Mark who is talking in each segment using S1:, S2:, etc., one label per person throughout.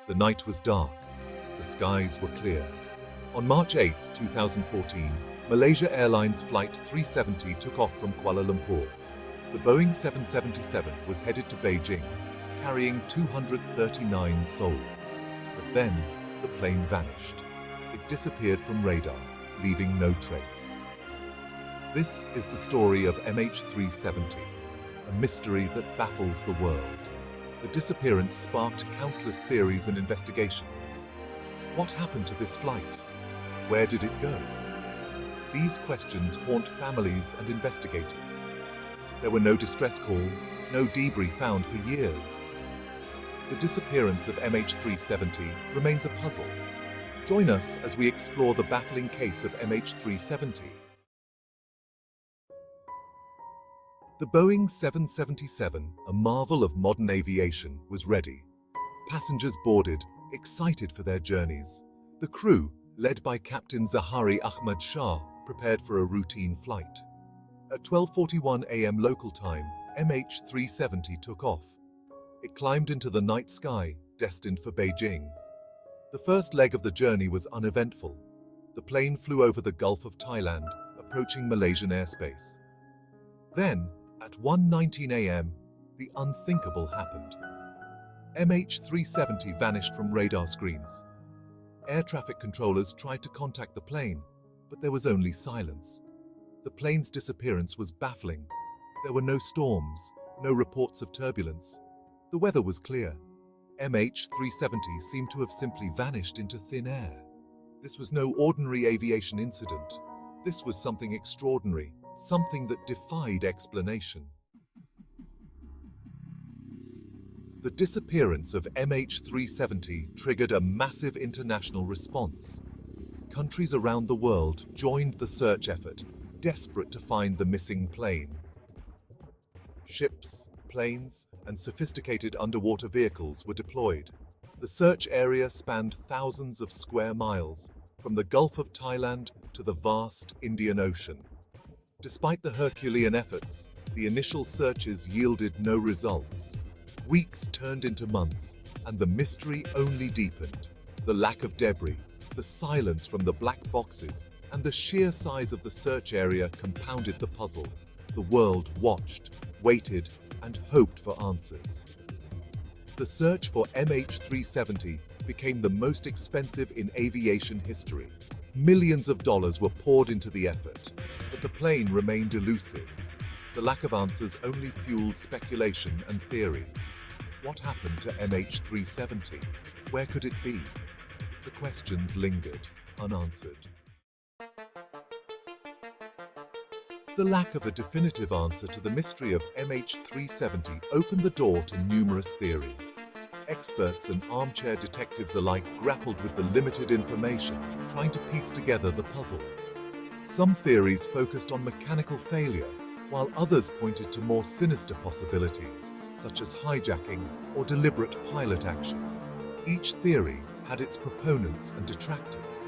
S1: The night was dark. The skies were clear. On March 8, 2014, Malaysia Airlines Flight 370 took off from Kuala Lumpur. The Boeing 777 was headed to Beijing, carrying 239 souls. But then, the plane vanished. It disappeared from radar, leaving no trace. This is the story of MH370, a mystery that baffles the world. The disappearance sparked countless theories and investigations. What happened to this flight? Where did it go? These questions haunt families and investigators. There were no distress calls, no debris found for years. The disappearance of MH370 remains a puzzle. Join us as we explore the baffling case of MH370. The Boeing 777, a marvel of modern aviation, was ready. Passengers boarded, excited for their journeys. The crew, led by Captain Zahari Ahmad Shah, prepared for a routine flight. At 12:41 a.m. local time, MH370 took off. It climbed into the night sky, destined for Beijing. The first leg of the journey was uneventful. The plane flew over the Gulf of Thailand, approaching Malaysian airspace. Then, at 1:19 a.m., the unthinkable happened. MH370 vanished from radar screens. Air traffic controllers tried to contact the plane, but there was only silence. The plane's disappearance was baffling. There were no storms, no reports of turbulence. The weather was clear. MH370 seemed to have simply vanished into thin air. This was no ordinary aviation incident. This was something extraordinary, something that defied explanation. The disappearance of MH370 triggered a massive international response. Countries around the world joined the search effort, desperate to find the missing plane. Ships, planes, and sophisticated underwater vehicles were deployed. The search area spanned thousands of square miles, from the Gulf of Thailand to the vast Indian Ocean. Despite the Herculean efforts, the initial searches yielded no results. Weeks turned into months, and the mystery only deepened. The lack of debris, the silence from the black boxes, and the sheer size of the search area compounded the puzzle. The world watched, waited, and hoped for answers. The search for MH370 became the most expensive in aviation history. Millions of dollars were poured into the effort, but the plane remained elusive. The lack of answers only fueled speculation and theories. What happened to MH370? Where could it be? The questions lingered, unanswered. The lack of a definitive answer to the mystery of MH370 opened the door to numerous theories. Experts and armchair detectives alike grappled with the limited information, trying to piece together the puzzle. Some theories focused on mechanical failure, while others pointed to more sinister possibilities, such as hijacking or deliberate pilot action. Each theory had its proponents and detractors.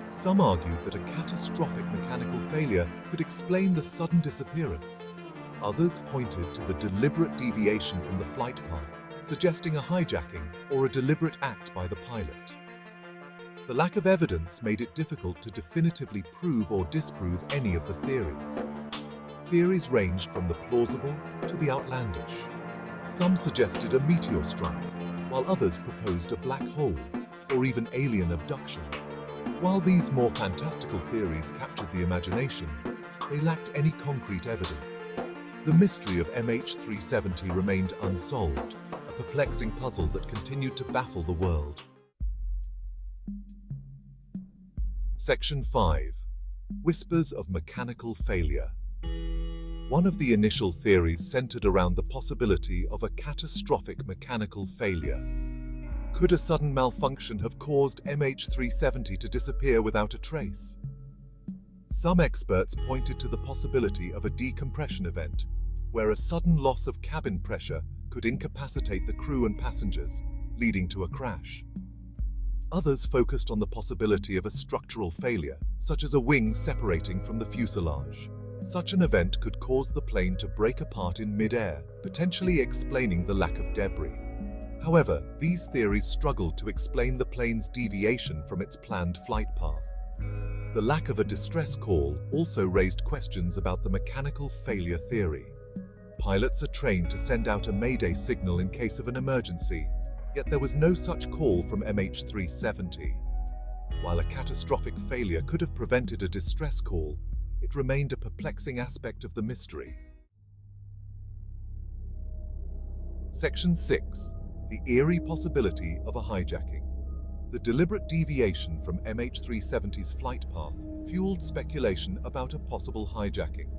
S1: Some argued that a catastrophic mechanical failure could explain the sudden disappearance. Others pointed to the deliberate deviation from the flight path, suggesting a hijacking or a deliberate act by the pilot. The lack of evidence made it difficult to definitively prove or disprove any of the theories. Theories ranged from the plausible to the outlandish. Some suggested a meteor strike, while others proposed a black hole or even alien abduction. While these more fantastical theories captured the imagination, they lacked any concrete evidence. The mystery of MH370 remained unsolved, a perplexing puzzle that continued to baffle the world. Section 5. Whispers of mechanical failure. One of the initial theories centered around the possibility of a catastrophic mechanical failure. Could a sudden malfunction have caused MH370 to disappear without a trace? Some experts pointed to the possibility of a decompression event, where a sudden loss of cabin pressure could incapacitate the crew and passengers, leading to a crash. Others focused on the possibility of a structural failure, such as a wing separating from the fuselage. Such an event could cause the plane to break apart in mid-air, potentially explaining the lack of debris. However, these theories struggled to explain the plane's deviation from its planned flight path. The lack of a distress call also raised questions about the mechanical failure theory. Pilots are trained to send out a mayday signal in case of an emergency, yet there was no such call from MH370. While a catastrophic failure could have prevented a distress call, it remained a perplexing aspect of the mystery. Section 6. The eerie possibility of a hijacking. The deliberate deviation from MH370's flight path fueled speculation about a possible hijacking.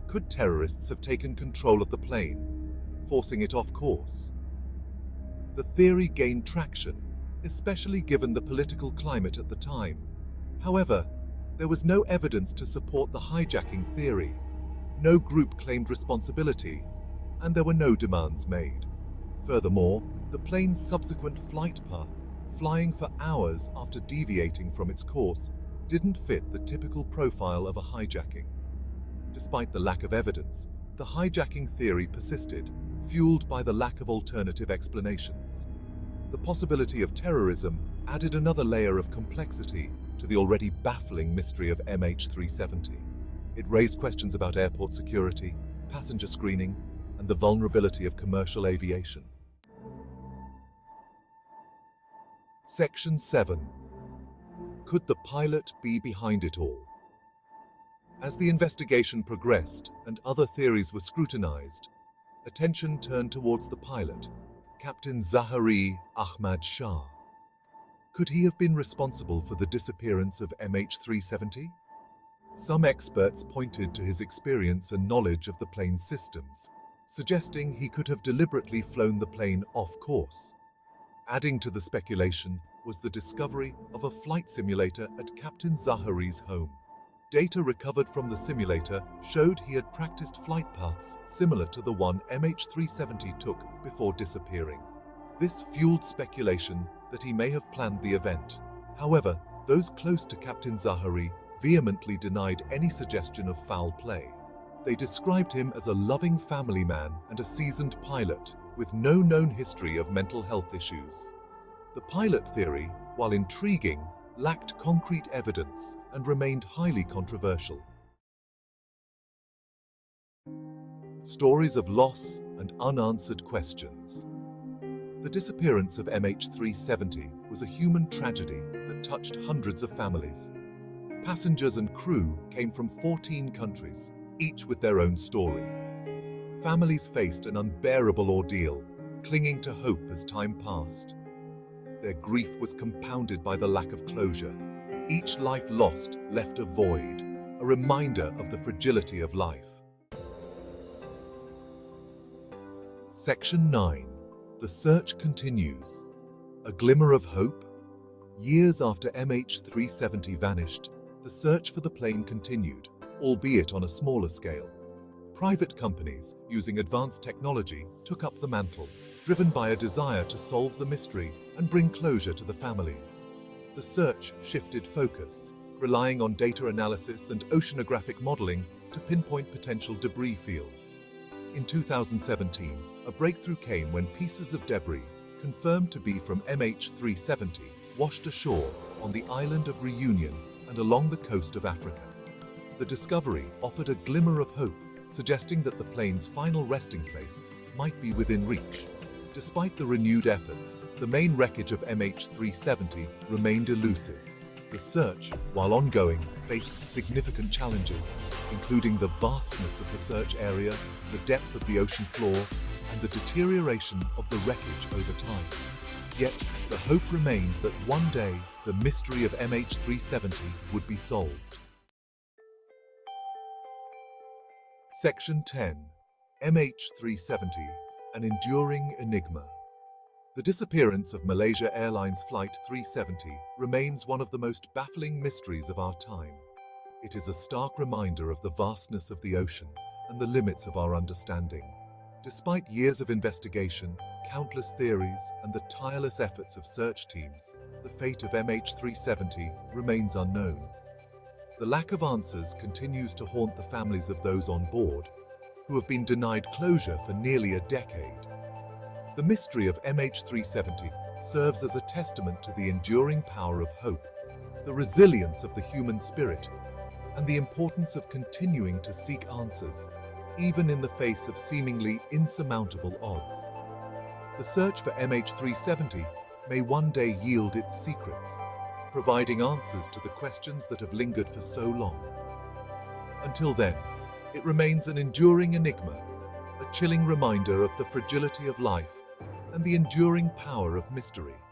S1: Could terrorists have taken control of the plane, forcing it off course? The theory gained traction, especially given the political climate at the time. However, there was no evidence to support the hijacking theory. No group claimed responsibility, and there were no demands made. Furthermore, the plane's subsequent flight path, flying for hours after deviating from its course, didn't fit the typical profile of a hijacking. Despite the lack of evidence, the hijacking theory persisted, fueled by the lack of alternative explanations. The possibility of terrorism added another layer of complexity to the already baffling mystery of MH370. It raised questions about airport security, passenger screening, and the vulnerability of commercial aviation. Section 7. Could the pilot be behind it all? As the investigation progressed and other theories were scrutinized, attention turned towards the pilot, Captain Zahari Ahmad Shah. Could he have been responsible for the disappearance of MH370? Some experts pointed to his experience and knowledge of the plane's systems, suggesting he could have deliberately flown the plane off course. Adding to the speculation was the discovery of a flight simulator at Captain Zahari's home. Data recovered from the simulator showed he had practiced flight paths similar to the one MH370 took before disappearing. This fueled speculation that he may have planned the event. However, those close to Captain Zahari vehemently denied any suggestion of foul play. They described him as a loving family man and a seasoned pilot with no known history of mental health issues. The pilot theory, while intriguing, lacked concrete evidence and remained highly controversial. Stories of loss and unanswered questions. The disappearance of MH370 was a human tragedy that touched hundreds of families. Passengers and crew came from 14 countries, each with their own story. Families faced an unbearable ordeal, clinging to hope as time passed. Their grief was compounded by the lack of closure. Each life lost left a void, a reminder of the fragility of life. Section 9. The search continues. A glimmer of hope? Years after MH370 vanished, the search for the plane continued, albeit on a smaller scale. Private companies, using advanced technology, took up the mantle, driven by a desire to solve the mystery and bring closure to the families. The search shifted focus, relying on data analysis and oceanographic modeling to pinpoint potential debris fields. In 2017, a breakthrough came when pieces of debris, confirmed to be from MH370, washed ashore on the island of Reunion and along the coast of Africa. The discovery offered a glimmer of hope, suggesting that the plane's final resting place might be within reach. Despite the renewed efforts, the main wreckage of MH370 remained elusive. The search, while ongoing, faced significant challenges, including the vastness of the search area, the depth of the ocean floor, and the deterioration of the wreckage over time. Yet, the hope remained that one day, the mystery of MH370 would be solved. Section 10. MH370, an enduring enigma. The disappearance of Malaysia Airlines Flight 370 remains one of the most baffling mysteries of our time. It is a stark reminder of the vastness of the ocean and the limits of our understanding. Despite years of investigation, countless theories, and the tireless efforts of search teams, the fate of MH370 remains unknown. The lack of answers continues to haunt the families of those on board, who have been denied closure for nearly a decade. The mystery of MH370 serves as a testament to the enduring power of hope, the resilience of the human spirit, and the importance of continuing to seek answers, even in the face of seemingly insurmountable odds. The search for MH370 may one day yield its secrets, providing answers to the questions that have lingered for so long. Until then, it remains an enduring enigma, a chilling reminder of the fragility of life and the enduring power of mystery.